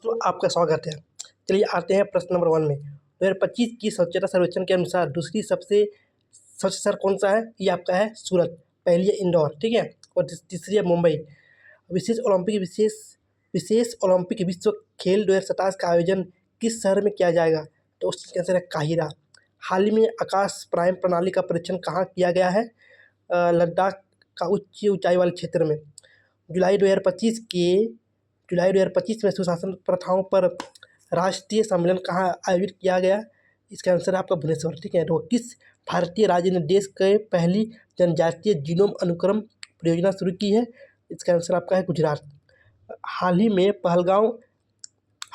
तो आपका स्वागत है। चलिए आते हैं प्रश्न नंबर 1 में। 2025 की स्वच्छता सर्वेक्षण के अनुसार दूसरी सबसे स्वच्छ शहर कौन-सा है? ये आपका है सूरत, पहली है इंदौर, ठीक है? और तीसरी है मुंबई। विशेष ओलंपिक विश्व खेल 2027 का आयोजन किस शहर में किया जाएगा? तो उसका आंसर है काहिरा। हाल ही में आकाश प्राइम प्रणाली का परीक्षण कहाँ किया गया है? लद्दाख का ऊंचाई वाले क्षेत्र में। जुलाई 2025 में सुशासन प्रथाओं पर राष्ट्रीय सम्मेलन कहाँ आयोजित किया गया? इसका आंसर है आपका भुवनेश्वर, ठीक है? तो किस भारतीय राज्य ने देश के पहली जनजातीय जीनोम अनुक्रम परियोजना शुरू की है? इसका आंसर आपका है गुजरात। हाल ही में पहलगांव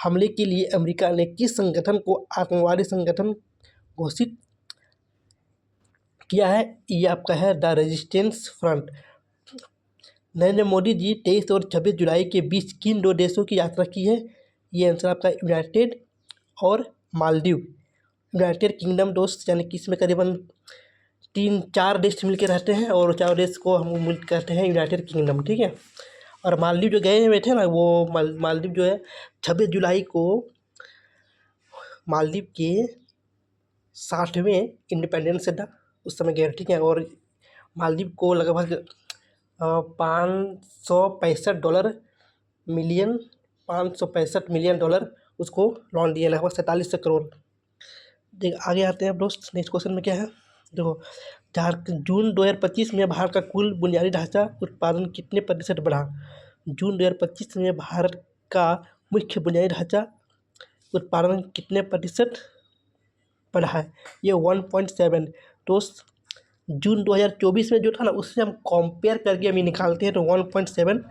हमले के लिए अमेरिका ने किस संगठन को आतंकवादी संगठन घोषित किया है? ये आपका है the resistance front. Narendra Modi ji 23 और 26 जुलाई के बीच किन 2 देशों की यात्रा की है? ये आंसर आपका यूनाइटेड और मालदीव। यूनाइटेड किंगडम दोस्त यानी कि इसमें करीबन 3-4 देश मिलके रहते हैं और 4 देश को हम मिल कहते हैं यूनाइटेड किंगडम, ठीक है? और मालदीव जो गए हुए थे ना, वो मालदीव जो है 26 जुलाई को मालदीव के 60वें इंडिपेंडेंस डे था, उस समय गए, ठीक है? और मालदीव को लगभग $565 मिलियन उसको लोन दिए, लगभग 47 करोड़। देख आगे आते हैं दोस्त, नेक्स्ट क्वेश्चन में क्या है? देखो, जून 2025 में भारत का कुल बुनियादी ढांचा उत्पादन कितने प्रतिशत बढ़ा? जून 2025 में भारत का मुख्य बुनियादी ढांचा उत्पादन कितने प्रतिशत बढ़ा है? ये 1.7। दोस्त जून 2024 में जो था ना, उससे हम कंपेयर करके हम ये निकालते हैं तो 1.7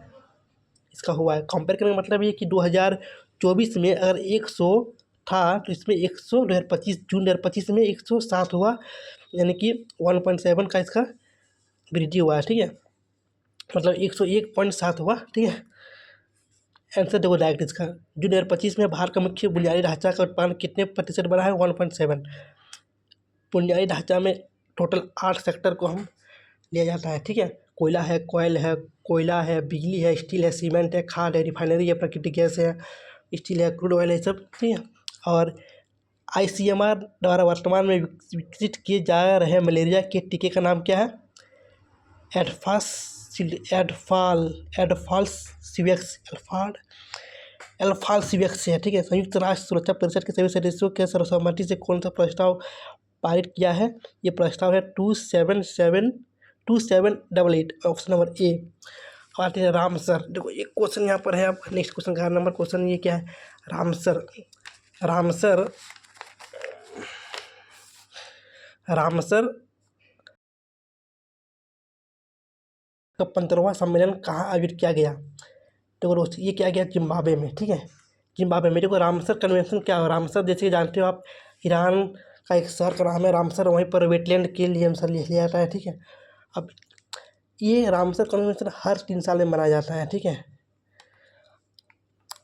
इसका हुआ है। कंपेयर करने का मतलब ये कि 2024 में अगर 100 था तो इसमें 100 जून 2025 में 107 हुआ, यानी कि 1.7 का इसका वृद्धि हुआ है, ठीक है? मतलब 101.7 हुआ, ठीक है? आंसर देखो डायरेक्ट इसका। जून 2025 में भारत का मुख्य बुनियादी ढांचा का उत्पादन कितने प्रतिशत बढ़ा है? 1.7। बुनियादी ढांचा में टोटल 8 सेक्टर को हम लिया जाता है, ठीक है? कोयला है, कोयला है, बिजली है, स्टील है, सीमेंट है, खाद है, रिफाइनरी है, प्राकृतिक गैस है, स्टील है, क्रूड ऑयल है, सब, ठीक है? और ICMR द्वारा वर्तमान में विकसित किए जा रहे मलेरिया के टीके का नाम क्या है? एल्फाल्सिविक्स है, ठीक है? संयुक्त राष्ट्र सुरक्षा परिषद के सभी सदस्यों के सर्वसम्मति से कौन सा प्रस्ताव पारित किया है? ये प्रस्ताव है 2788, ऑप्शन नंबर ए। आते हैं रामसर। देखो एक क्वेश्चन यहाँ पर है, अब नेक्स्ट क्वेश्चन का नंबर क्वेश्चन ये क्या है? रामसर का 15वां सम्मेलन कहाँ आयोजित किया गया? तो दोस्त ये किया गया जिम्बाब्वे में, ठीक है? जिम्बाब्वे में। देखो रामसर कन्वेंशन क्या है? रामसर जैसे कि जानते हो आप, ईरान का एक शहर का नाम है रामसर, वहीं पर वेटलैंड के लिए आंसर लिया जाता है, ठीक है? अब ये रामसर कन्वेंशन हर 3 साल में मनाया जाता है, ठीक है?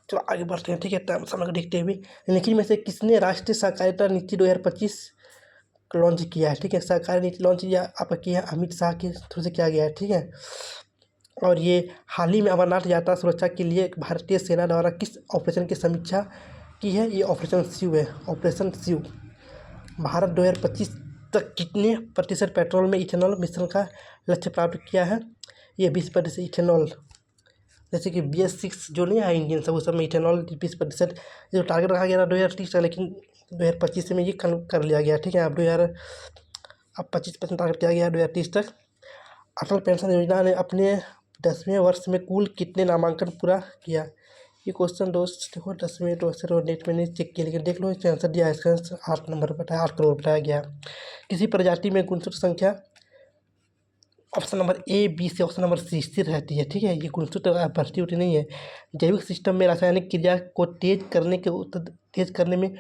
चलो आगे बढ़ते हैं, ठीक है? टाइम समय को देखते हुए निम्नलिखित में से किसने राष्ट्रीय सहकारिता नीति 2025 लॉन्च किया है? ठीक है, सहकारी नीति लॉन्च या आपका किया है अमित शाह के थ्रू से किया गया है, ठीक है? और ये हाल ही में अमरनाथ यात्रा सुरक्षा के लिए भारतीय सेना द्वारा किस ऑपरेशन की समीक्षा की है? ये ऑपरेशन शिव है, ऑपरेशन शिव। भारत 2025 तक कितने प्रतिशत पेट्रोल में इथेनॉल मिश्रण का लक्ष्य प्राप्त किया है? ये 20% इथेनॉल, जैसे कि BS6 जो नहीं है इंजन सब, उस सब में इथेनॉल 20% जो टारगेट रखा गया था 2030 का, लेकिन 2025 में ये कर लिया गया, ठीक है? अब 25% टारगेट किया गया 2030 तक। अटल पेंशन योजना ने अपने 10वें वर्ष में कुल कितने नामांकन पूरा किया? ये क्वेश्चन दोस्त देखो 10वें तो अक्सर नेट में नहीं चेक किया, लेकिन देख लो इसका आंसर दिया है, इसका आंसर 8 नंबर बताया, 8 करोड़ बताया गया। किसी प्रजाति में गुणसूत्र संख्या ऑप्शन नंबर ए, बी से ऑप्शन नंबर सी स्थिर रहती है, ठीक है? ये गुणसूत्र बढ़ती उठी नहीं है। जैविक सिस्टम में रासायनिक क्रिया को तेज करने में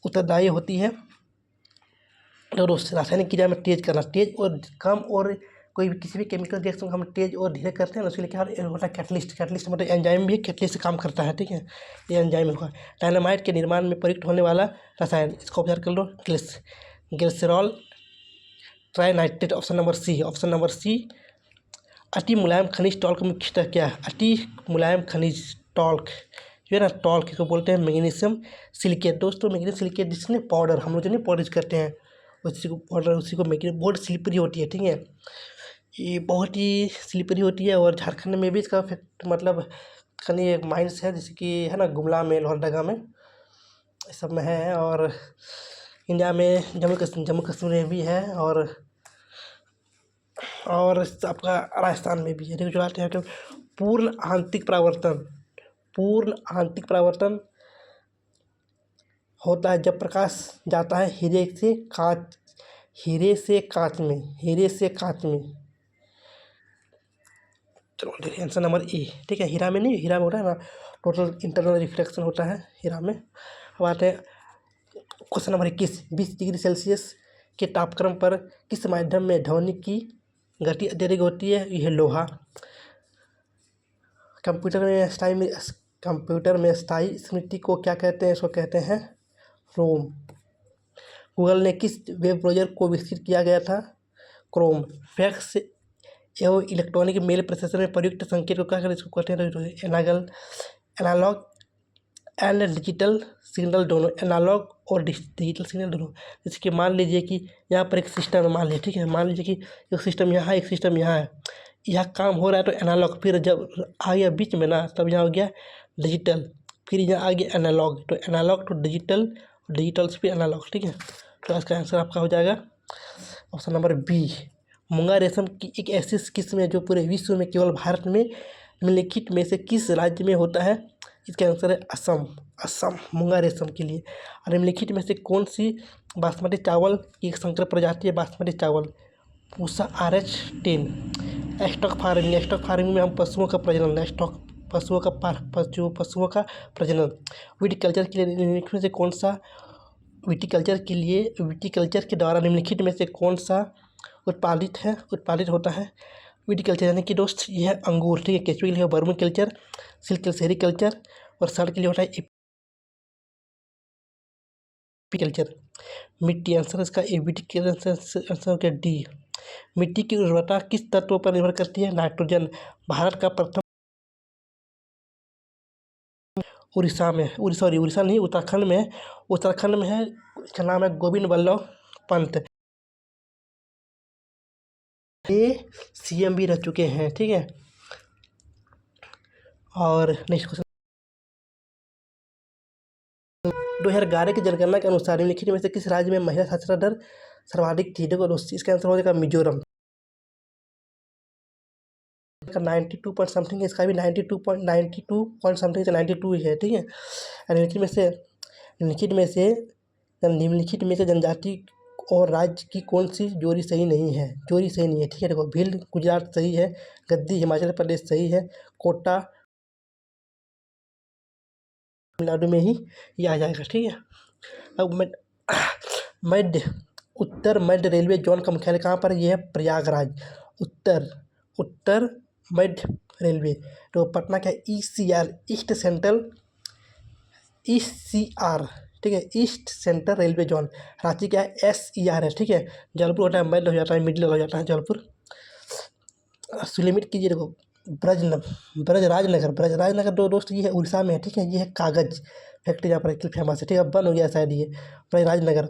उत्तरदायी होती है। तो रासायनिक क्रिया में तेज और कम, और कोई भी किसी भी केमिकल रिएक्शन को हम तेज और धीरे करते हैं ना, उसके लिए क्या होता है? कैटलिस्ट मतलब एंजाइम भी कैटलिस्ट से काम करता है, ठीक है? ये एंजाइम होगा। डायनामाइट के निर्माण में प्रयुक्त होने वाला रसायन, इसको ऑब्जर्व कर लो, glycerol trinitrate, option number C. अति मुलायम खनिज टॉल्क मुख्यतः क्या है? अति मुलायम खनिज टॉल्क जो है ना टॉल्क, इसको बोलते हैं मैग्नीशियम सिलिकेट। दोस्तों मैग्नीशियम सिलिकेट जिसने पाउडर हम लोग जो नहीं पाउडर यूज करते हैं, उसी को पाउडर, उसी को मैग्नीशियम, बहुत स्लिपरी होती है, ठीक है। ये बहुत ही स्लिपरी होती है और झारखंड में भी इसका फैक्ट मतलब कहीं एक माइंस है, जैसे कि है ना गुमला में, लोहरदगा में, इस सब में है। और इंडिया में जम्मू कश्मीर में भी है और आपका राजस्थान में भी है। देखो जो आते हैं तो पूर्ण आंतरिक परावर्तन, पूर्ण आंतरिक परावर्तन होता है जब प्रकाश जाता है हीरे से कांच, हीरे से कांच में, हीरे से कांच में। चलो देखिए आंसर नंबर ए, ठीक है। हीरा में नहीं, हीरा में होता है ना टोटल इंटरनल रिफ्लेक्शन होता है हीरा में। अब आते हैं क्वेश्चन नंबर 21। 20 डिग्री सेल्सियस के तापक्रम पर किस माध्यम में ध्वनि की गति अत्यधिक होती है? यह लोहा। कंप्यूटर में स्थायी स्मृति को क्या कहते हैं? इसको कहते हैं रोम। गूगल ने किस वेब ब्राउज़र को विकसित किया गया था? क्रोम। फैक्स एवं इलेक्ट्रॉनिक मेल प्रोसेसर में प्रयुक्त संकेत को क्या कहते हैं? इसको कहते हैं एनालॉग एंड डिजिटल सिग्नल दोनों, एनालॉग और डिजिटल सिग्नल दोनों। जैसे कि मान लीजिए कि यहाँ पर एक सिस्टम है, मान लीजिए, ठीक है, मान लीजिए कि एक सिस्टम यहाँ है, एक सिस्टम यहाँ है, यहाँ काम हो रहा है तो एनालॉग, फिर जब आ गया बीच में ना तब यहाँ हो गया डिजिटल, फिर यहाँ आ गया एनालॉग, तो एनालॉग टू डिजिटल, डिजिटल से फिर एनालॉग, ठीक है। तो इसका आंसर आपका हो जाएगा ऑप्शन नंबर बी। मूंगा रेशम की एक ऐसी किस्म है जो पूरे विश्व में केवल भारत में निम्नलिखित में से किस राज्य में होता है? इसका आंसर है असम। असम मूंगा रेशम के लिए। और निम्नलिखित में से कौन सी बासमती चावल की एक संकर प्रजाति है? बासमती चावल Pusa RH10। Stock farming, stock farming में हम पशुओं का प्रजनन, स्टॉक पशुओं का प्रजनन। विटिकल्चर के लिए निम्नलिखित में से कौन सा विटिकल्चर के द्वारा निम्नलिखित में से कौन सा उत्पादित होता है? विटिकल्चर यानी कि दोस्त ये है अंगूर, ठीक है। केचुए के लिए वर्मी कल्चर, सिल्क सेरीकल्चर और सड़ के लिए होता है एपीकल्चर। मिट्टी, आंसर इसका आंसर क्या? डी। मिट्टी की उर्वरता किस तत्व पर निर्भर करती है? नाइट्रोजन। भारत का प्रथम उड़ीसा नहीं, उत्तराखंड में है, इसका नाम है गोविंद वल्लभ पंत। ये CM भी रह चुके हैं, ठीक है। और नेक्स्ट क्वेश्चन, 2011 की जनगणना के अनुसार निम्नलिखित में से किस राज्य में महिला साक्षरता दर सर्वाधिक थी? देखो दोस्त इसका आंसर हो जाएगा मिजोरम का 92 पॉइंट समथिंग है, इसका भी 92 पॉइंट समथिंग से 92 ही है, ठीक है। निम्नलिखित में से जनजाति और राज्य की कौन सी जोड़ी सही नहीं है? ठीक है। देखो भील गुजरात सही है, गद्दी हिमाचल प्रदेश सही है, कोटा तमिलनाडु में ही ये आ जाएगा, ठीक है। अब उत्तर मध्य रेलवे जोन का मुख्यालय कहाँ पर है? ये है प्रयागराज। उत्तर मध्य रेलवे, तो पटना का ECR, ईस्ट सेंट्रल, ECR, ठीक है, east central railway zone. Ranchi क्या है? SER है, ठीक है। जबलपुर होता है मध्य हो जाता है, मिडिल हो जाता है जबलपुर। सुलिमिट कीजिए, देखो ब्रजराजनगर दोस्त ये है उड़ीसा में है, ठीक है। ये है कागज फैक्ट्री यहाँ पर फेमस है, ठीक है। बंद हो गया शायद ये ब्रजराजनगर।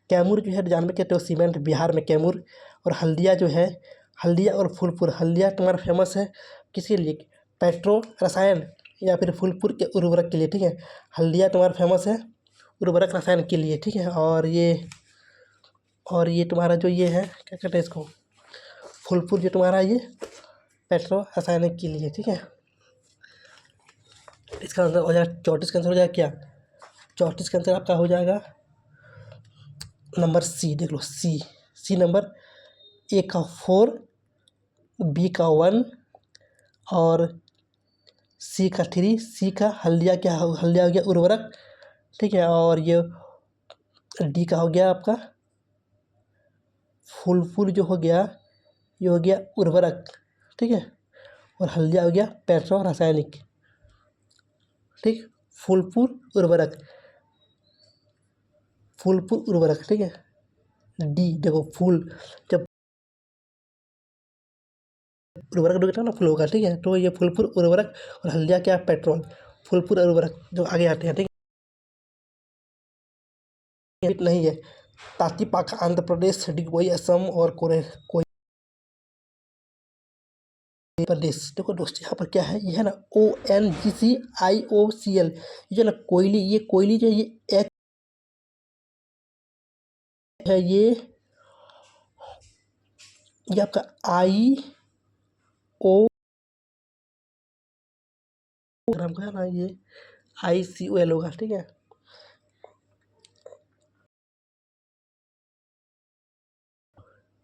कैमूर जो है जानवर कहते हो सीमेंट, बिहार में कैमूर। और हल्दिया जो है, हल्दिया और फूलपुर, हल्दिया तुम्हारा फेमस है किसके लिए? पेट्रो रसायन या फिर फूलपुर के उर्वरक के लिए, ठीक है। हल्दिया तुम्हारा फेमस है उर्वरक रसायन के लिए, ठीक है। और ये तुम्हारा जो ये है क्या कहते हैं इसको, फूलपुर जो तुम्हारा ये पेट्रो रसायनिक के लिए, ठीक है। इसका आंसर हो जाएगा 34 का आंसर हो जाएगा क्या? 34 का आंसर आपका हो जाएगा नंबर सी। देख लो सी नंबर, A का 4, B का 1 और C का 3, C का हल्दिया हो गया उर्वरक, ठीक है। और ये D का हो गया आपका फूलपुर जो हो गया, ये हो गया उर्वरक, ठीक है। और हल्दिया हो गया पेट्रो रासायनिक, ठीक। फूलपुर उर्वरक, ठीक है। डी देखो फूल, जब उर्वरक दोगे ना फूल होगा, ठीक है। तो ये फूलपुर उर्वरक और हल्दिया क्या? पेट्रोल। फूलपुर उर्वरक जो आगे आते हैं, ठीक है, नहीं है। तातीपाका आंध्र प्रदेश, डिगबोई असम और कोई प्रदेश। देखो दोस्तों यहाँ पर क्या है, ये है ना ONGCIOCL, ये जो ना कोयली, ये कोयली जो ये एच है, ये आपका IO ग्राम का है ना, ये ICOL होगा, ठीक है।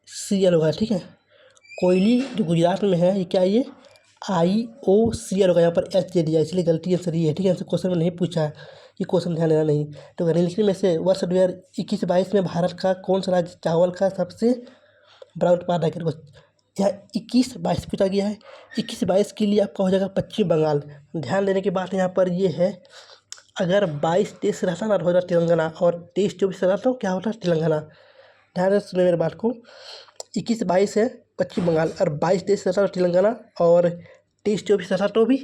CL होगा, ठीक है। कोयली जो गुजरात में है, ये क्या है, ये IOCL होगा, यहाँ पर H दे दिया, इसलिए गलती आंसर ये है, ठीक है। आंसर क्वेश्चन में नहीं पूछा है, ये क्वेश्चन ध्यान देना नहीं। तो निम्नलिखित में से वर्ष 2021-22 में भारत का कौन सा राज्य चावल का सबसे बड़ा उत्पादक है? यहाँ 21-22 पूछा गया है। 21-22 के लिए आपका हो जाएगा पश्चिम बंगाल। ध्यान देने की बात यहाँ पर ये है, अगर 22-23 रहता ना तो हो जाता तेलंगाना, और 23-24 रहता तो क्या होता तेलंगाना। ध्यान से सुने मेरे बात को, 21-22 है पश्चिम बंगाल, और 22-23 रहता तो तेलंगाना, और 23-24 रहता तो भी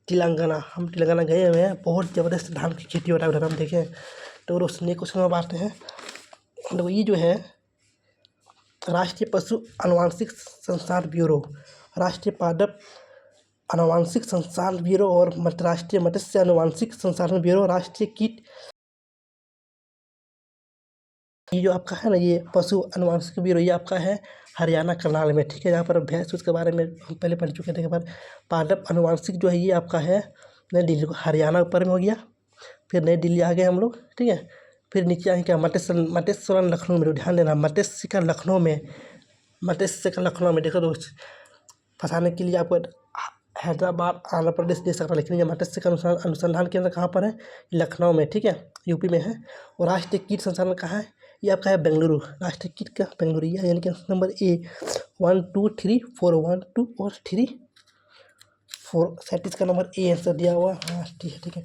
तेलंगाना। हम तेलंगाना गए हुए हैं, बहुत ज़बरदस्त धान की खेती होता है उधर, हम देखे। तो रोशनी क्वेश्चन में बात है, तो ये जो है राष्ट्रीय पशु आनुवांशिक संस्थान ब्यूरो, राष्ट्रीय पादप आनुवांशिक संस्थान ब्यूरो और राष्ट्रीय मत्स्य आनुवांशिक संसाधन ब्यूरो, राष्ट्रीय कीट, ये जो आपका है ना ये पशु आनुवांशिक ब्यूरो, ये आपका है हरियाणा करनाल में, ठीक है। यहाँ पर भैंस उसके बारे में हम पहले पढ़ चुके थे। के बाद पादप आनुवांशिक जो है ये आपका है नई दिल्ली को, हरियाणा ऊपर में हो गया, फिर नई दिल्ली आ गए हम लोग, ठीक है। फिर नीचे आएंगे क्या, मटेश्वरम लखनऊ में। ध्यान देना, मत्स्य का लखनऊ में, देखो दोस्त, फंसाने के लिए आपको हैदराबाद आंध्र प्रदेश दे सकता है, लेकिन ये मत्स्य का अनुसंधान केंद्र कहाँ पर है, लखनऊ में, ठीक है, यूपी में है। और राष्ट्रीय कीट संसाधन कहाँ है, ये आपका है बेंगलुरु, राष्ट्रीय कीट का बेंगलुरु, यानी कि नंबर A 1 2 3 4 1 2 और 3 4 37 का नंबर A आंसर दिया हुआ। हाँ ठीक है।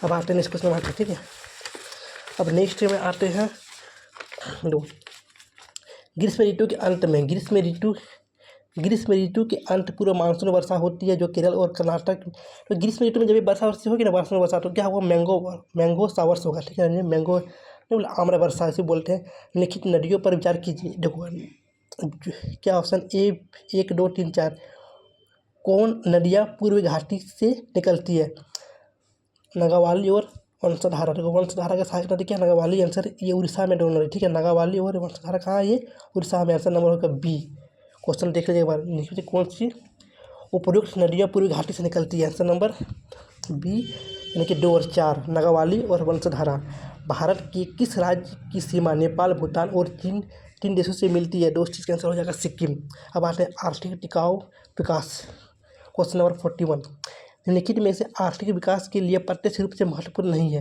अब आते हैं नेक्स्ट क्वेश्चन में, ठीक है। अब नेक्स्ट में आते हैं, ग्रीष्म ऋतु के अंत में, ग्रीष्म ऋतु के अंत पूर्व मानसून वर्षा होती है जो केरल और कर्नाटक। तो ग्रीष्म ऋतु में जब वर्षा वर्षी होगी ना, मानसून वर्षा, तो क्या होगा, मैंगो शावर्स होगा, ठीक है। मैंगो आम्र वर्षा ऐसे बोलते हैं। लिखित नदियों पर विचार कीजिए। देखो क्या ऑप्शन A 1 2 3 4, कौन नदियाँ पूर्व घाटी से निकलती है, नगावाली और वंशधारा। देखो वंशधारा का सहायक नदी क्या, नगावाली, आंसर ये उड़ीसा में दोनों नदी, ठीक है। नगावाली और वंशधारा कहाँ है, ये उड़ीसा में, आंसर नंबर होगा B। क्वेश्चन देख लीजिए एक बार, नीचे कौन सी उपयुक्त नदियाँ पूर्वी घाटी से निकलती है, आंसर नंबर B, यानी कि 2 और 4, नगावाली और वंशधारा। भारत के किस राज्य की सीमा नेपाल, भूटान और तीन देशों से मिलती है, दोस्त, इसका आंसर हो जाएगा सिक्किम। अब आते हैं आर्थिक टिकाऊ विकास, क्वेश्चन नंबर 41, निम्नलिखित में से आर्थिक विकास के लिए प्रत्यक्ष रूप से महत्वपूर्ण नहीं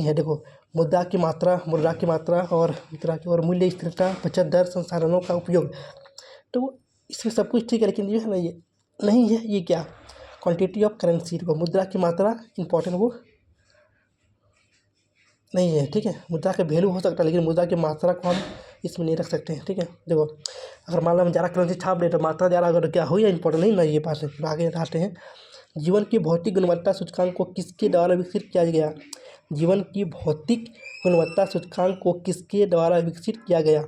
है। देखो मुद्रा की मात्रा और मूल्य स्थिरता, बचत दर, संसाधनों का उपयोग। तो इसमें सब कुछ ठीक है, लेकिन ये है ना, ये नहीं है, ये क्या, क्वांटिटी ऑफ करेंसी। को मुद्रा की मात्रा इंपॉर्टेंट वो नहीं है, ठीक है। मुद्रा का वैल्यू हो सकता है, लेकिन मुद्रा की मात्रा को हम इसमें नहीं रख सकते हैं, ठीक है। देखो अगर मान लो हम ज़्यादा करेंसी छाप दे तो मात्रा ज़्यादा अगर क्या हो, या इंपॉर्टेंट नहीं ना, ये बात है। आगे आते हैं, जीवन की भौतिक गुणवत्ता सूचकांक को किसके द्वारा विकसित किया गया, जीवन की भौतिक गुणवत्ता सूचकांक को किसके द्वारा विकसित किया गया,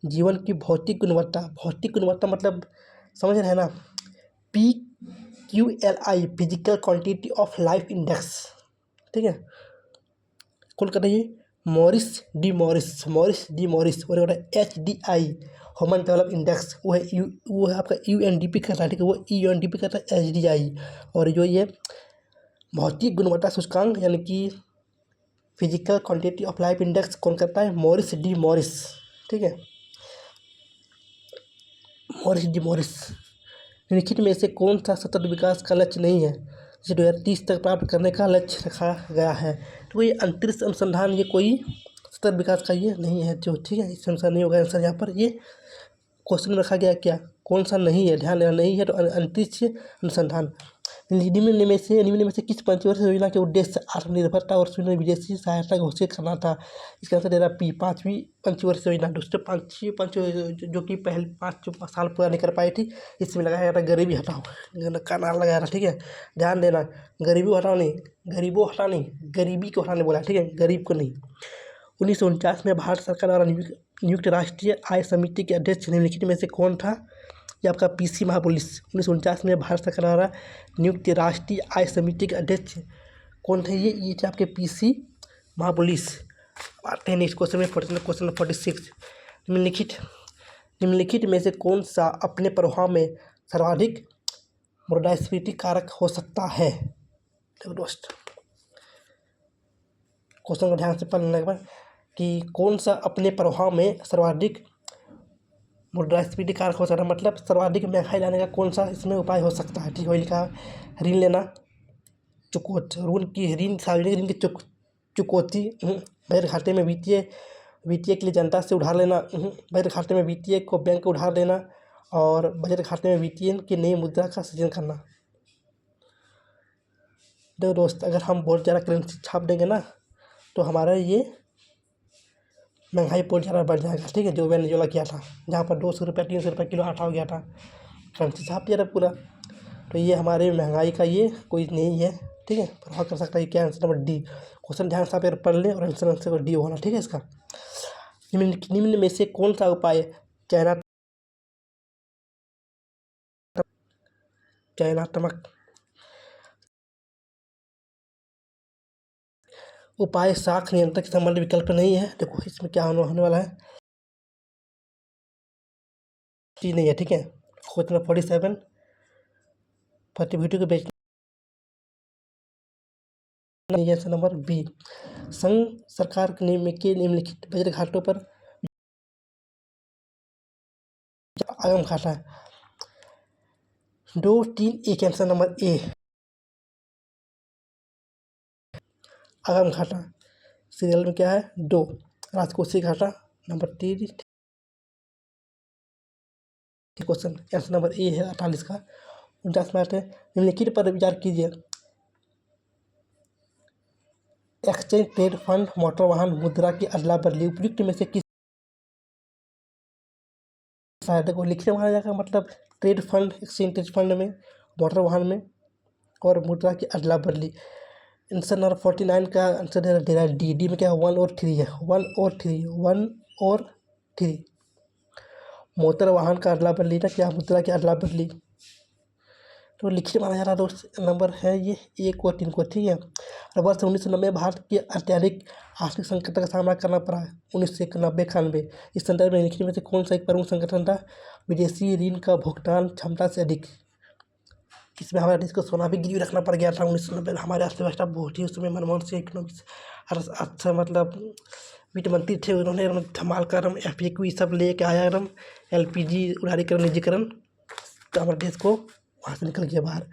जीवन की भौतिक गुणवत्ता मतलब समझ रहे हैं ना, PQLI, physical quantity of life index, ठीक है। कौन कर रही है, मॉरिस डी मॉरिस, और HDI, ह्यूमन डेवलप इंडेक्स, वो है आपका UNDP करता है, ठीक है, वो UNDP करता है HDI। और जो ये भौतिक गुणवत्ता सूचकांक यानी कि physical quantity of life index कौन करता है, मॉरिस डी मॉरिस, ठीक है, मॉरिस। निम्नलिखित में से कौन सा सतत विकास का लक्ष्य नहीं है, जिसे 2030 तक प्राप्त करने का लक्ष्य रखा गया है। तो ये अंतरिक्ष अनुसंधान, ये कोई सतत विकास का ये नहीं है, जो, ठीक है, इससे अनुसार नहीं होगा आंसर। यहाँ पर ये क्वेश्चन में रखा गया क्या, कौन सा नहीं है, ध्यान देना, नहीं है तो अंतरिक्ष अनुसंधान। निम्न में से किस पंचवर्षीय योजना के उद्देश्य आत्मनिर्भरता और शून्य विदेशी सहायता घोषित करना था? इसका आंसर दे रहा पी, पाँचवीं पंचवर्षीय योजना। दोस्तों, पाँचवीं पंच जो कि पहले 5 साल पूरा नहीं कर पाई थी, इसमें लगाया गया था गरीबी हटाओ का नारा लगाया था। ठीक है, ध्यान देना, गरीबी हटाओ नहीं, गरीबों हटाओ नहीं, गरीबी को हटाने बोला। ठीक है, गरीब को नहीं। 1949 में भारत सरकार द्वारा नियुक्त राष्ट्रीय आय समिति के अध्यक्ष निम्नलिखित में से कौन था? ये आपका पीसी महापुलिस। 1949 में भारत सरकार द्वारा नियुक्त राष्ट्रीय आय समिति के अध्यक्ष कौन थे? ये थे आपके पीसी महापुलिस। आते हैं नेक्स्ट क्वेश्चन में, क्वेश्चन 46। निम्नलिखित में से कौन सा अपने प्रभाव में सर्वाधिक मुद्रास्फीति कारक हो सकता है? देखो दोस्त, क्वेश्चन को ध्यान से पढ़ने के बाद कि कौन सा अपने प्रभाव में सर्वाधिक मुद्रास्फीति कारक हो सकता है, मतलब सर्वाधिक महंगाई लाने का कौन सा इसमें उपाय हो सकता है? ठीक है, लिखा ऋण लेना, ऋण सार्वजनिक ऋण की चुकौती, बचत खाते में वित्तीय के लिए जनता से उधार लेना, बचत खाते में वित्तीय को बैंक को उधार देना, और बचत खाते में वित्तीय की नई मुद्रा का सृजन करना। देखो दोस्त, अगर हम बहुत ज़्यादा करेंसी छाप देंगे ना तो हमारा ये महंगाई बहुत ज़्यादा बढ़ जाएगा। ठीक है, जो वेनेजुएला किया था, जहाँ पर 200 रुपये 300 रुपये किलो आटा हो गया था, करेंसी छाप दिया था पूरा। तो ये हमारे महंगाई का ये कोई नहीं है। ठीक है, प्रभाव कर सकता है। क्या आंसर नंबर डी। क्वेश्चन ध्यान से आप पढ़ लें और आंसर डी होना। ठीक है, इसका निम्न में से कौन सा उपाय चयनात्मक उपाय साख नियंत्रण के संबंध विकल्प नहीं है? देखो इसमें क्या होने वाला है, टी नहीं है। ठीक है, क्वेश्चन नंबर 47, प्रतिभूति को बेचना नहीं है। आंसर नंबर बी, संघ सरकार के निम्नलिखित बजट घाटों पर आगम खाता है। 2, 3, 1। आंसर नंबर ए, आगम घाटा। सीरियल में क्या है? 2, राजकोषीय घाटा। Number 3 question, answer number A है 48 का। 49 में आते हैं, निम्नलिखित पर विचार कीजिए। एक्सचेंज ट्रेड फंड, मोटर वाहन, मुद्रा की अदला बदली, उपयुक्त में से किस सहायता को लिखने माना जाएगा? मतलब trade fund, exchange trade fund में, मोटर वाहन में और मुद्रा की अदला बदली। आंसर नंबर 49 का आंसर दे रहा है डी। डी में क्या है? 1 और 3 है। 1 और 3। मोटर वाहन का अदला बदली था क्या? मुद्रा की अदला बदली। तो लिखित माना जा रहा दोस्त नंबर है ये 1 और 3 को। ठीक है, और वर्ष 1990 भारत के अत्यधिक आर्थिक संकट का सामना करना पड़ा। 1990-91 इस संदर्भ में लिखित में से कौन सा एक प्रमुख संगठन था? विदेशी ऋण का भुगतान क्षमता से अधिक। इसमें हमारे देश को सोना भी गिरवी रखना पड़ गया था 1990। हमारे अर्थव्यवस्था बहुत ही उस समय मनमोहन सिंह इकोनॉमिक्स अच्छा मतलब वित्त मंत्री थे, उन्होंने धमाल कर FAQ सब लेके आया एकदम, LPG उदारीकरण निजीकरण, तो हमारे देश को वहाँ से निकल गया बाहर।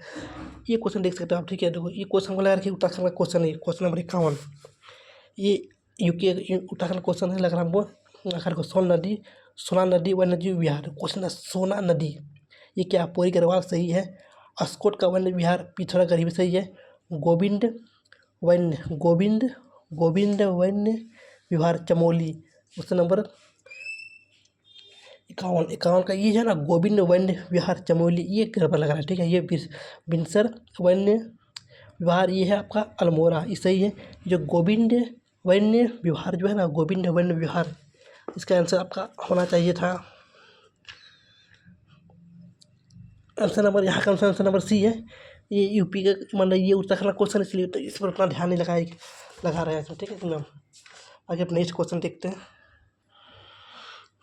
ये क्वेश्चन देख सकते हो आप। ठीक है, देखो ये क्वेश्चन बोला यार कि उत्तराखंड का क्वेश्चन है। क्वेश्चन नंबर 51, ये यूके उत्तराखंड क्वेश्चन है, लग रहा है हमको। आखिर को सोना नदी वन्य विहार। क्वेश्चन है सोना नदी, ये क्या? पूरी गढ़वाल सही है। अस्कोट का वन्य विहार पिथौरागढ़ भी सही है। गोविंद वन्य विहार चमोली। क्वेश्चन नंबर 51 का ये है ना, गोविंद वन्य विहार चमोली, ये गड़बड़ लग रहा है। ठीक है, ये बिनसर वन्य विहार ये है आपका अल्मोड़ा, ये सही है। जो गोविंद वन्य विहार जो है ना, गोविंद वन्य विहार, इसका आंसर आपका होना चाहिए था आंसर नंबर, यहाँ का आंसर नंबर सी है। ये यूपी का मतलब ये उत्तराखंड का क्वेश्चन, इसलिए तो इस पर उतना ध्यान नहीं लगा रहे हैं। ठीक है, तो आगे अपने नेक्स्ट क्वेश्चन देखते हैं।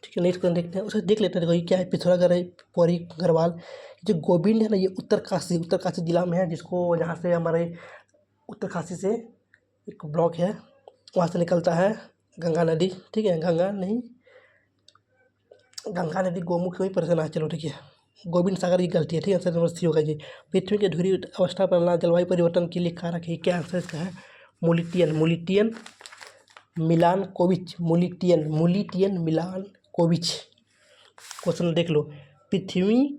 ठीक है, नेक्स्ट क्वेश्चन देखते हैं, उसे देख लेते हैं। देखो ये क्या है? पिथौरागढ़ है, पौरी गढ़वाल। जो गोविंद है ना, ये उत्तरकाशी जिला में है, जिसको यहाँ से हमारे उत्तरकाशी से एक ब्लॉक है, वहाँ से निकलता है गंगा नदी। ठीक है, गंगा नदी गोमुख वहीं पर से ना। चलो ठीक है, गोविंद सागर की गलती है। ठीक है, आंसर नंबर सी होगा जी। पृथ्वी के ध्रुवीय अवस्था पर जलवायु परिवर्तन के लिए कारक है, क्या आंसर इसका है? मोलिटियन मिलानकोविच। मोलिटियन मिलानकोविच। क्वेश्चन देख लो, पृथ्वी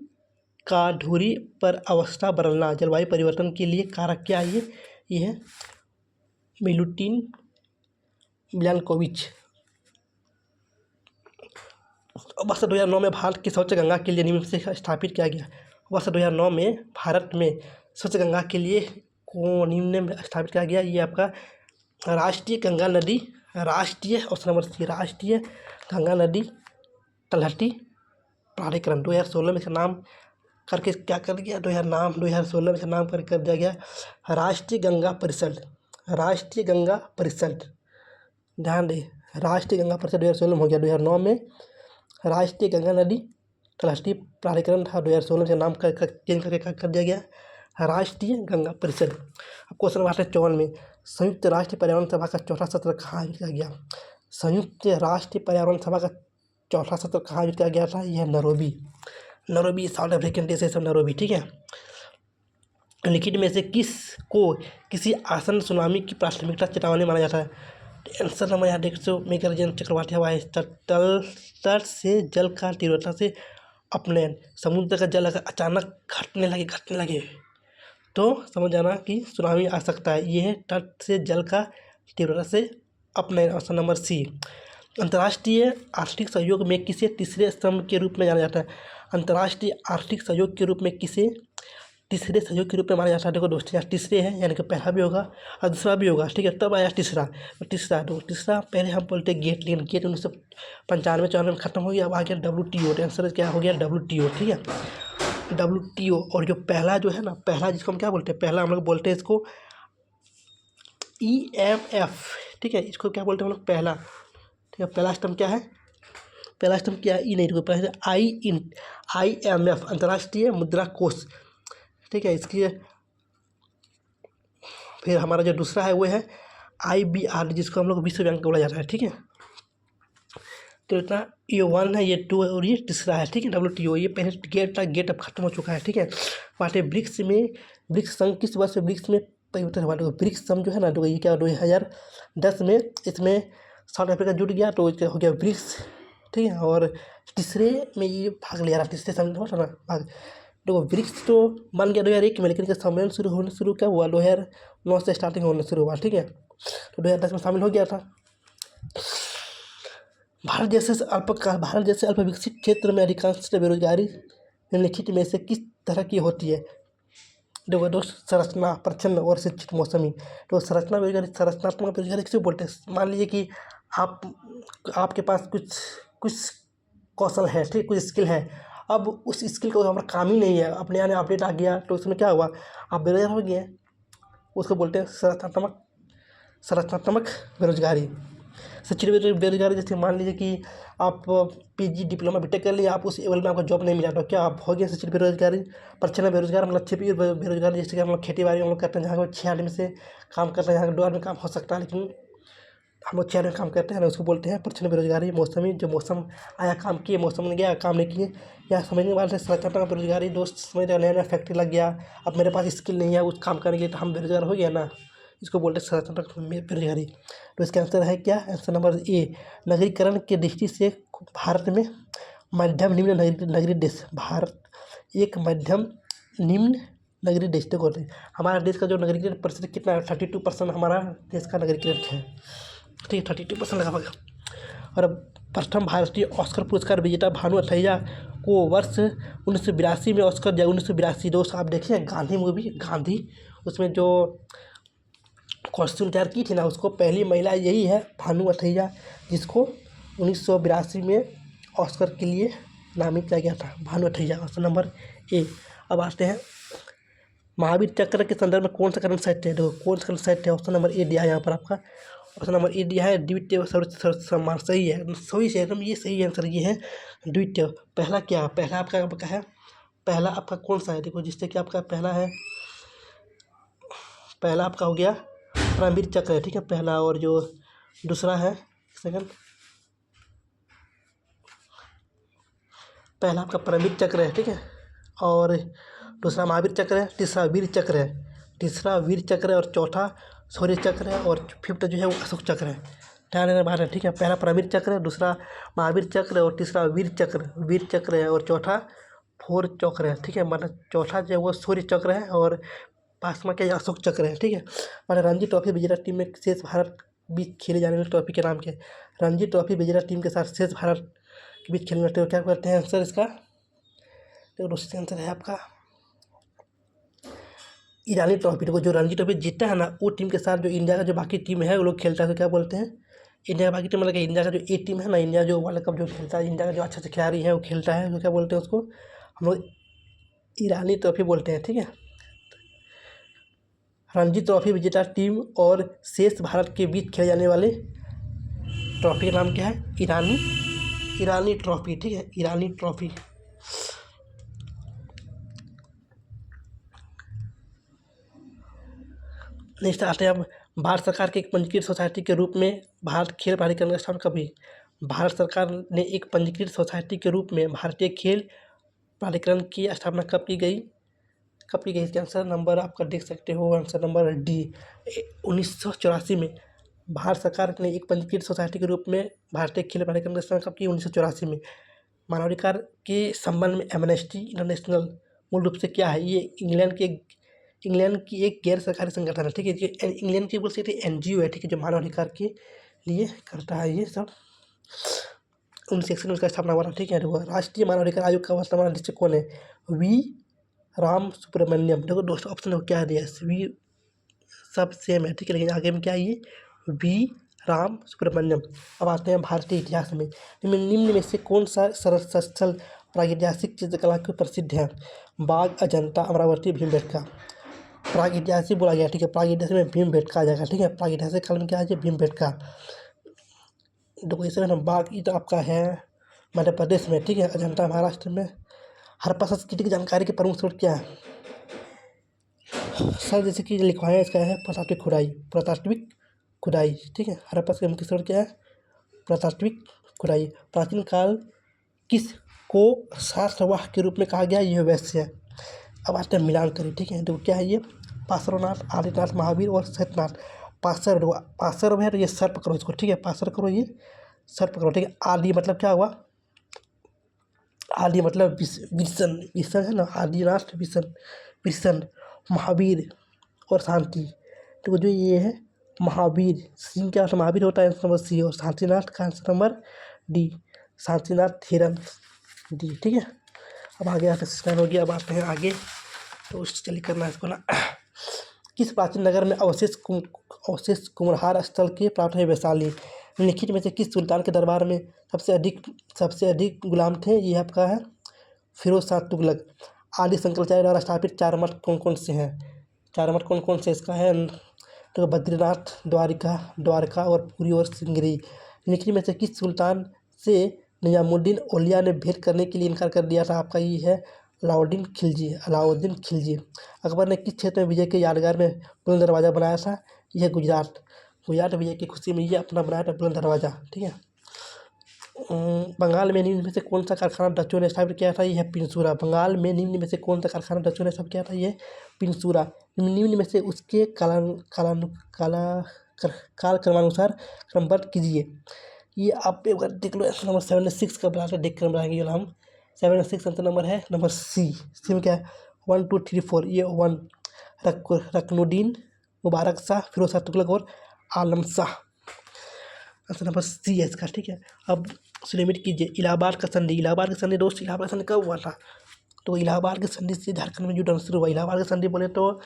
का धुरी पर अवस्था बदलना जलवायु परिवर्तन के लिए कारक क्या है? ये है मिलुटिन मिलानकोविच। वर्ष 2009 में भारत की स्वच्छ गंगा के लिए निम्न से स्थापित किया गया। वर्ष 2009 में भारत में स्वच्छ गंगा के लिए को निम्न में स्थापित किया गया। ये आपका राष्ट्रीय गंगा नदी, राष्ट्रीय ऑप्शन नंबर सी, राष्ट्रीय गंगा नदी तलहटी प्राधिकरण 2016 में इसका नाम करके क्या कर दिया, 2016 में इसका नाम करके कर दिया गया राष्ट्रीय गंगा परिषद। राष्ट्रीय गंगा परिषद, ध्यान दें, राष्ट्रीय गंगा परिषद 2016 में हो गया। 2009 में राष्ट्रीय गंगा नदी तलहटी प्राधिकरण था, 2016 में नाम चेंज करके कर दिया गया राष्ट्रीय गंगा परिषद। अब क्वेश्चन नंबर 54 में संयुक्त राष्ट्र पर्यावरण सभा का चौथा सत्र कहाँ आयोजित किया गया? संयुक्त राष्ट्र पर्यावरण सभा का चौथा सत्र कहाँ आयोजित किया गया था? यह नैरोबी साउथ अफ्रीकन देश है नैरोबी, ठीक है। लिखित में से किस को किसी आसन्न सुनामी की प्राथमिकता चेतावनी माना जाता है? आंसर नंबर यहाँ देख सकते मेघर्जन चक्रवाती हवा है, तट से जल का तीव्रता से अपनयन, समुद्र का जल अगर अचानक घटने लगे तो समझ जाना कि सुनामी आ सकता है। ये है तट से जल का तीव्रता से अपनयन, ऑप्शन नंबर सी। अंतर्राष्ट्रीय आर्थिक सहयोग में किसे तीसरे स्तंभ के रूप में जाना जाता है? अंतर्राष्ट्रीय आर्थिक सहयोग के रूप में किसे तीसरे सहयोग के रूप में माना जाता है? देखो दोस्तों, यहाँ तीसरे हैं, यानी कि पहला भी होगा और दूसरा भी होगा, ठीक है। तब आया तीसरा। तो तीसरा पहले हम बोलते गेट, लेकिन गेट 1995-94 में खत्म हो गया। अब आ गया WTO। आंसर क्या हो गया? WTO, ठीक है, WTO। और जो पहला जो है ना, पहला जिसको हम क्या बोलते हैं, पहला हम लोग बोलते हैं इसको EMF, ठीक है, इसको क्या बोलते हैं हम लोग? पहला, ठीक है। पहला स्तंभ क्या है? पहला स्तंभ क्या है? ई नहीं, पहले IMF अंतर्राष्ट्रीय मुद्रा कोष, ठीक है। इसकी फिर हमारा जो दूसरा है वो है IBR, जिसको हम लोग विश्व बैंक बोला जाता है, ठीक है। तो इतना ये 1 है, ये 2 है और ये तीसरा है, ठीक है, WTO। ये पहले गेट था, गेट अब खत्म हो चुका है, ठीक है। बात है ब्रिक्स में, ब्रिक्स संघ किस वर्ष में ब्रिक्स में परिवर्तन हुआ? ब्रिक्स संघ जो है ना, तो ये क्या 2010 में इसमें साउथ अफ्रीका जुट गया, तो इसका हो गया ब्रिक्स, ठीक है। और तीसरे में ये भाग लिया रहा, तीसरे सम्मेलन हुआ था ना भाग, तो ब्रिक्स तो बन गया 2001 में, लेकिन इसका सम्मेलन शुरू क्या हुआ? 2009 से स्टार्टिंग होना शुरू हुआ, ठीक है। तो 2010 में शामिल हो गया था। भारत जैसे अल्प विकसित क्षेत्र में अधिकांश बेरोजगारी निम्नलिखित में से किस तरह की होती है? देखो दोस्त, संरचना, प्रच्छन्न और शिक्षित मौसमी। तो संरचनात्मक बेरोजगारी किसे बोलते हैं? मान लीजिए कि आपके पास कुछ कौशल है, ठीक, कुछ स्किल है, अब उस स्किल को हमारा काम ही नहीं है, अपने यहाँ अपडेट आ गया, तो उसमें क्या हुआ? आप बेरोजगार हो गए, उसको बोलते हैं संरचनात्मक बेरोजगारी। शिक्षित बेरोजगारी, जैसे मान लीजिए कि आप PG डिप्लोमा BTech कर लिए, आप उस लेवल में आपको जॉब नहीं मिला, तो क्या आप हो गए शिक्षित बेरोजगारी। प्रच्छन्न बेरोजगार मतलब छिपी बेरोजगारी, जैसे कि हम लोग खेती बाड़ी हम लोग करते हैं, जहाँ 6 आदमी से काम करते हैं, जहाँ 2 आदमी काम हो सकता है, लेकिन हम लोग 6 आदमी काम करते हैं ना, उसको बोलते हैं प्रच्छन्न बेरोजगारी। मौसमी, जो मौसम आया काम किए, मौसम ने गया काम नहीं किए। या समझने वाले संरचनात्मक बेरोजगारी, दोस्त समझ रहे, नया फैक्ट्री लग गया, अब मेरे पास स्किल नहीं है उस काम करने के लिए, तो हम बेरोजगार हो गया ना, इसको बोलते हैं संरचनात्मक बेरोजगारी। तो इसका आंसर है क्या? Answer number A. नगरीकरण की दृष्टि से भारत में मध्यम निम्न नगरीय देश, भारत एक मध्यम निम्न नगरीय देश। देखो हमारा देश का जो नगरीकरण प्रतिशत कितना है? 32% हमारा देश का नगरीकरण है, ठीक है, 32% लगभग। और अब प्रथम भारतीय ऑस्कर पुरस्कार विजेता भानु अथैया को वर्ष 1982 में ऑस्कर दिया। 1982 दोस्त, आप देखिए गांधी मूवी, गांधी, उसमें जो कॉस्ट्यूम तैयार की थी ना, उसको पहली महिला यही है, भानु अथैया, जिसको 1982 में ऑस्कर के लिए नामित किया गया था, Bhanu Athaiya, option number A. अब आते हैं महावीर चक्र के संदर्भ में कौन सा कर्ण साहित्य है? देखो कौन सा कर्ण साहित्य है? ऑप्शन नंबर ए दिया है यहाँ पर आपका, ऑप्शन नंबर ए दिया है द्वितीय सर्वोच्च सम्मान। सही है, सही से एकदम, ये सही आंसर ये है द्वितीय। पहला क्या? पहला आपका है, पहला आपका कौन सा है? देखो जिससे कि आपका पहला है, पहला आपका हो गया परमवीर चक्र है, ठीक है, पहला। और जो दूसरा है, सेकंड, पहला आपका परमवीर चक्र है, ठीक है, और दूसरा महावीर चक्र है, तीसरा वीर चक्र है, और चौथा शौर्य चक्र है, और फिफ्थ जो है वो अशोक चक्र है। ध्यान देना बात है, ठीक है। पहला परमवीर चक्र है, दूसरा महावीर चक्र है, और तीसरा वीर चक्र है, और चौथा 4 चक्र है, ठीक है। मतलब चौथा जो है वो सूर्य चक्र है और 5वां क्या है, अशोक चक्र है, ठीक है। मतलब रणजी ट्रॉफी विजेता टीम में शेष भारत के बीच खेले जाने वाली ट्रॉफी के नाम क्या है? रणजी ट्रॉफी विजेता टीम के साथ शेष भारत के बीच खेलने वाले क्या कहते हैं आंसर इसका? देखो दोस्तों आंसर है आपका ईरानी ट्रॉफी। देखो जो रणजी ट्रॉफी जीता है ना, वो टीम के साथ जो इंडिया का जो बाकी टीम है वो लोग खेलता है, तो क्या बोलते हैं? इंडिया का बाकी टीम, मतलब कि इंडिया का जो ए टीम है ना, इंडिया जो वर्ल्ड कप जो खेलता है, इंडिया का जो अच्छे अच्छे खिलाड़ी है वो खेलता है, तो क्या बोलते हैं उसको? हम लोग ईरानी ट्रॉफी बोलते हैं, ठीक है। रणजी ट्रॉफी विजेता टीम और शेष भारत के बीच खेले जाने वाले ट्रॉफी का नाम क्या है? ईरानी ट्रॉफी, ठीक है, ईरानी ट्रॉफी। नेक्स्ट आते हैं अब, भारत सरकार के एक पंजीकृत सोसाइटी के रूप में भारत खेल प्राधिकरण का स्थापना कभी? भारत सरकार ने एक पंजीकृत सोसाइटी के रूप में भारतीय खेल प्राधिकरण की स्थापना कब की गई? इसका आंसर नंबर आपका देख सकते हो, आंसर नंबर डी 1984 में भारत सरकार ने एक पंजीकृत सोसाइटी के रूप में भारतीय खेल प्राधिकरण की स्थापना कब की? 1984 में। मानवाधिकार के संबंध में एमनेस्टी इंटरनेशनल मूल रूप से क्या है? ये इंग्लैंड की एक गैर सरकारी संगठन है, ठीक है। ये इंग्लैंड की बोल सकते NGO है, ठीक है, जो मानवाधिकार के लिए करता है ये सब। 1961 में उसका स्थापना हुआ था, ठीक है। देखो राष्ट्रीय मानवाधिकार आयोग का वर्तमान अध्यक्ष कौन है? वी राम सुब्रमण्यम। देखो दोस्तों ऑप्शन देखो क्या दिया है, वी सब सेम है, ठीक है, लेकिन आगे में क्या है ये? वी राम सुब्रमण्यम। अब आते हैं भारतीय इतिहास में, निम्न में से कौन सा स्थल प्रागैतिहासिक चित्रकला के प्रसिद्ध है? बाघ, अजंता, अमरावती, भीमबेटका। प्रागैतिहासिक बोला गया, ठीक है, प्रागैतिहासिक में भीमबेटका आ जाएगा, ठीक है। प्रागैतिहासिक काल में क्या है? भीमबेटका। देखो इसे ना, बाघ ये तो आपका है मध्य प्रदेश में, ठीक है, अजंता महाराष्ट्र में। हड़प्पा संस्कृति की जानकारी के प्रमुख स्रोत क्या है? सर जैसे कि लिखवाया इसका है पुरातात्विक खुदाई, ठीक है। हड़प्पा के मुख्य स्रोत क्या है? पुरातात्विक खुदाई। प्राचीन काल किस को शास्त्रवाह के रूप में कहा गया? यह वैश्य है। अब आते हैं मिलानकरी, ठीक है। तो क्या है ये? पार्श्वनाथ, आदिनाथ, महावीर और सत्यनाथ। पार्श्व है तो ये सर्प करो इसको, ठीक है, पार्श्व करो, ये सर्प करो, ठीक है। आदि मतलब क्या हुआ? आदि मतलब विषण है ना, आदिनाथ विषण, महावीर और शांति। तो जो ये है महावीर, सिंह क्या होता है? महावीर होता है, आंसर नंबर सी। और शांतिनाथ का आंसर नंबर डी, शांतिनाथ हिरन डी, ठीक है। अब आगे आते स्कैन हो गया, अब आते हैं आगे, तो चलिए करना है इसको ना। किस प्राचीन नगर में अवशेष कुम्हार स्थल के प्राप्त है? वैशाली। निम्नलिखित में से किस सुल्तान के दरबार में सबसे अधिक गुलाम थे? ये आपका है फिरोज शाह तुगलक। आदि शंकराचार्य द्वारा स्थापित 4 मठ कौन कौन से हैं? 4 मठ कौन कौन से इसका है? तो बद्रीनाथ, द्वारका और पुरी और सिंगरी। निम्नलिखित में से किस सुल्तान से निजामुद्दीन औलिया ने भेंट करने के लिए इनकार कर दिया था? आपका ये है अलाउद्दीन खिलजी। अकबर ने किस क्षेत्र में विजय के यादगार में बुलंद दरवाज़ा बनाया था? यह गुजरात विजय की खुशी में ये अपना बनाया था बुलंद दरवाज़ा, ठीक है। बंगाल में निम्न में से कौन सा कारखाना डचों ने स्थापित किया था? यह है पिनसूरा। बंगाल में निम्न में से कौन सा कारखाना डचों ने स्थापित किया था? यह पिनसूरा। निम्न में से उसके कालक्रमानुसार क्रमबद्ध कीजिए। ये आप एक बार देख लो, नंबर 76 का बना देख कर बनाएंगे ये हम। 76 आंसर नंबर है नंबर सी में क्या है? 1 2 3 4, ये 1 रकनुद्दीन, मुबारक शाह, फिरोज शाह तुगलक और आलम शाह। आंसर नंबर सी है इसका, ठीक है। अब लिमिट कीजिए। इलाहाबाद का संधि दोस्त, इलाहाबाद का संधि कब हुआ था? तो इलाहाबाद की संधि से झारखंड में युद्ध शुरू हुआ। इलाहाबाद की संधि बोले तो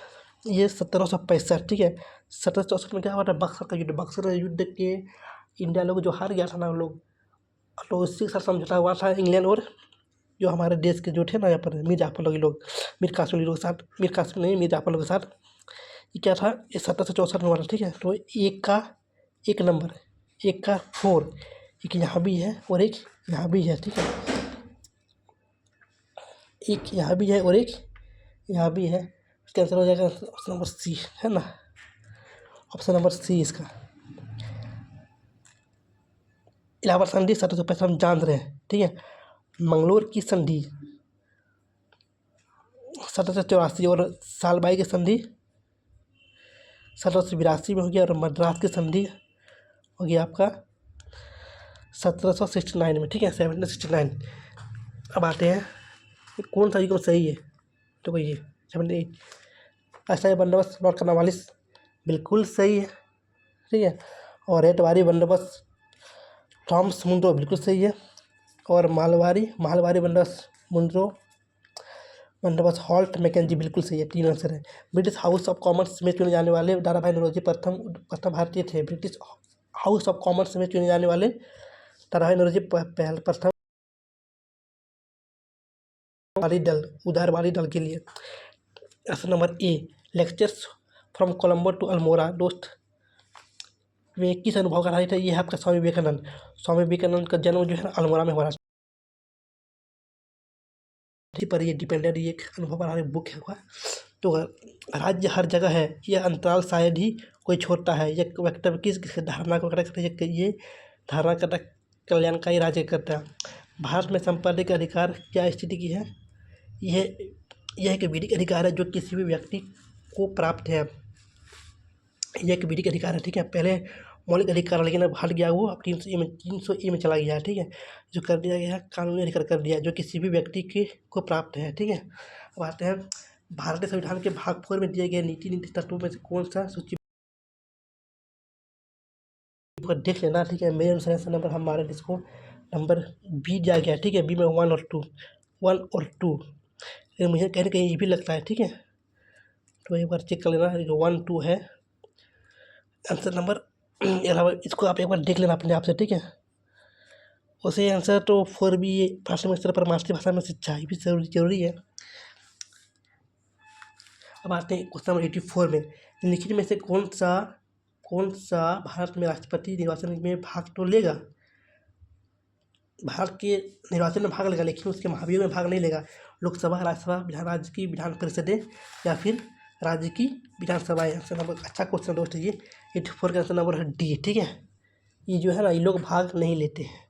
ये 1765, ठीक है। 1764 में क्या हुआ था? बक्सर का युद्ध के इंडिया लोग जो हार गया था ना लोग, तो इसी के साथ समझौता हुआ था इंग्लैंड और जो हमारे देश के जो थे ना यहाँ पर मीर जाफर लोग मीर कासिम लोग के साथ, मीर जाफर लोग के साथ। ये क्या था? ये 1764 में हुआ था, ठीक है। तो एक का 4, एक यहाँ भी है और एक यहाँ भी है, ठीक है। एक यहाँ भी है और एक यहाँ भी है, इसका आंसर हो जाएगा ऑप्शन नंबर सी, है ना, ऑप्शन नंबर सी इसका। इलाहाबाद संधि 1765 हम जान रहे हैं, ठीक है। मंगलोर की संधि 1784 और सालबाई की संधि 1782 में हो गया और मद्रास की संधि हो गया आपका 1769 में, ठीक है, 1769। अब आते हैं कौन सा युग्म सही है? तो ये 78। अस्थायी बंदोबस्त लॉर्ड कॉर्नवालिस बिल्कुल सही है, ठीक है। और रेतवारी बंदोबस्त थॉमस मुनरो बिल्कुल सही है। और माहलवारी बंदोबस्त मुनरो बंदोबस्त हॉल्ट मैकेंजी बिल्कुल सही है। 3 आंसर है। ब्रिटिश हाउस ऑफ कॉमन्स में चुने जाने वाले दाराभाई नौरोजी प्रथम भारतीय थे। ब्रिटिश हाउस ऑफ कॉमन्स में चुने जाने वाले दाराभाई नौरोजी पहल प्रथम उदारवादी दल के लिए। प्रश्न number A, lectures from Colombo to Almora दोस्त वे किस अनुभव का आधारित है? ये है आपका स्वामी विवेकानंद। स्वामी विवेकानंद का जन्म जो है ना अल्मोड़ा में हुआ पर ये डिपेंडेंट ये एक अनुभव पर आधारित बुक है। तो राज्य हर जगह है, यह अंतराल शायद ही कोई छोड़ता है। यह वक्तव्य किस धारणा को करता है? ये धारणा करता कल्याणकारी राज्य करता है। भारत में संपत्ति अधिकार क्या स्थिति की है? यह एक विधिक अधिकार है जो किसी भी व्यक्ति को प्राप्त है। यह एक विधिक अधिकार है, ठीक है। पहले मौलिक अधिकार लेकिन अब हट गया वो, अब 300 ए में चला गया है, ठीक है। जो कर दिया गया है कानूनी अधिकार कर दिया जो किसी भी व्यक्ति के को प्राप्त है, ठीक है। अब आते हैं भारतीय संविधान के भाग 4 में दिए गए नीति तत्वों में से कौन सा सूची देख लेना, ठीक है। मेरे अनुसार नंबर हमारे इसको नंबर बी दिया गया है, ठीक है। बी में 1 और 2 मुझे कहीं ना कहीं ये भी लगता है, ठीक है। तो एक बार चेक कर लेना, 1 2 है आंसर नंबर। इसको आप एक बार देख लेना अपने आप से, ठीक है। उसे आंसर तो 4 भी फर्स्ट सेमेस्टर पर मातृभाषा में शिक्षा ये भी जरूरी है। अब आते हैं क्वेश्चन नंबर 84 में, निम्नलिखित में से कौन सा भारत में राष्ट्रपति निर्वाचन में भाग तो लेगा? भारत के निर्वाचन में भाग लेगा लेकिन उसके महाभियोग में भाग नहीं लेगा। लोकसभा, राज्यसभा, राज्य की विधान परिषदें या फिर राज्य की विधानसभाएं। आंसर नंबर अच्छा क्वेश्चन दोस्त है ये। 84 का आंसर नंबर है डी, ठीक है। ये जो है ना ये लोग भाग नहीं लेते हैं,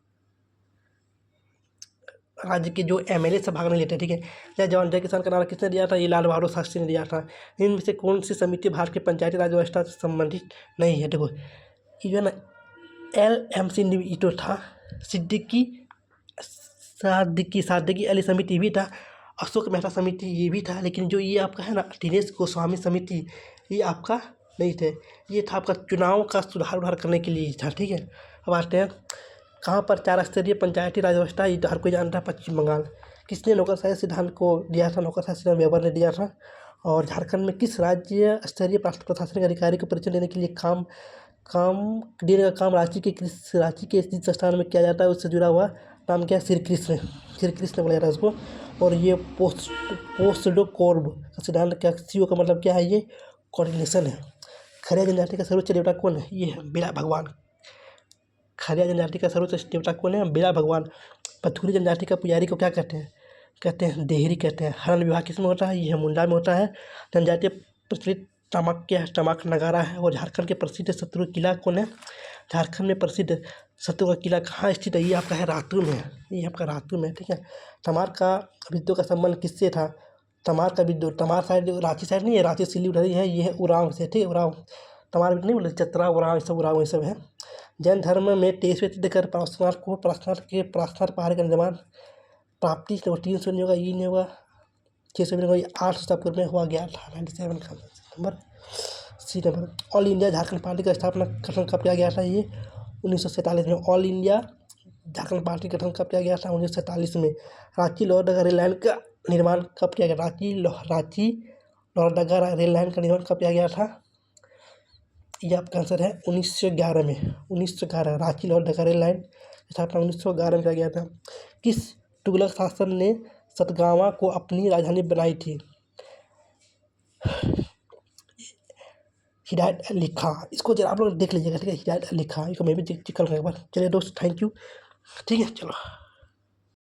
राज्य के जो एमएलए सब भाग नहीं लेते, ठीक है। जय जवान जय किसान का नारा किसने दिया था? ये लाल बहादुर शास्त्री ने दिया था। इनमें से कौन सी समिति भारत के पंचायती राज व्यवस्था से संबंधित नहीं है? देखो ये जो है ना LMC ये तो था, सादगी अली समिति भी था, अशोक मेहता समिति ये भी था, लेकिन जो ये आपका है ना दिनेश गोस्वामी समिति ये आपका नहीं थे। ये था आपका चुनाव का सुधार करने के लिए था, ठीक है। अब आते हैं कहाँ पर 4 स्तरीय पंचायती राज व्यवस्था, ये तो हर कोई जानता है, पश्चिम बंगाल। किसने नौकरशाही सिद्धांत को दिया था? नौकरशाही सिद्धांत वेबर ने दिया था। और झारखंड में किस राज्य स्तरीय प्रशासनिक अधिकारी को परिचय देने के लिए काम देने का काम रांची के जिस स्थान में किया जाता है उससे जुड़ा हुआ नाम क्या है? श्री कृष्ण बोला जाता है उसको। और ये पोस्टो कोर्ब का सिद्धांत क्या, CO का मतलब क्या है? ये कोऑर्डिनेशन है। खरिया जनजाति का सर्वोच्च देवता कौन है? ये है बिरला भगवान। खरिया जनजाति का सर्वोच्च देवता कौन है? बिरला भगवान। पथुरी जनजाति का पुजारी को क्या कहते हैं? देहरी कहते हैं। हरण विवाह किसमें होता है? ये है मुंडा में होता है। जनजातीय प्रचलित तमाक क्या है? तमाक नगारा है। और झारखंड के प्रसिद्ध शत्रु किला कौन है? झारखंड में प्रसिद्ध शत्रु का किला कहाँ स्थित है? ये आपका है रातू में, ये आपका रातू में, ठीक है। तमार का विद्रोह का संबंध किससे था? तमार का विद्रोह, तमार साइड रांची साइड नहीं है, रांची सिलीगुड़ी है, ये है उरांव से, ठीक है। उरांव तमार नहीं बोले, चतरा उरांव सब उरांव ये सब है। जैन धर्म में 23वें तीर्थंकर प्रार्थना पहाड़ का निर्माण प्राप्ति 300 नहीं होगा, ये नहीं होगा, 600 नहीं होगा, 800 ईसा में हुआ गया था। 97 का number C number. All India Jharkhand party का स्थापना गठन कब किया गया था? ये 1947 में। ऑल इंडिया झारखंड पार्टी गठन कब किया गया था? 1947 में। रांची लोहरदगा रेल लाइन का निर्माण कब किया गया? रांची लोहरदगा रेल लाइन का निर्माण कब किया गया था? ये आपका आंसर है 1911 में। 1911 रांची लोहरदगा रेल लाइन स्थापना 1911 में किया गया था। किस तुगलक शासक ने सतगावा को अपनी राजधानी बनाई थी? हिदायत अली खां। इसको जरा आप लोग देख लीजिएगा, ठीक है। हिदायत अली खां, इसको मैं भी चेक कर लूँगा एक बार। चलिए दोस्त, थैंक यू, ठीक है, चलो।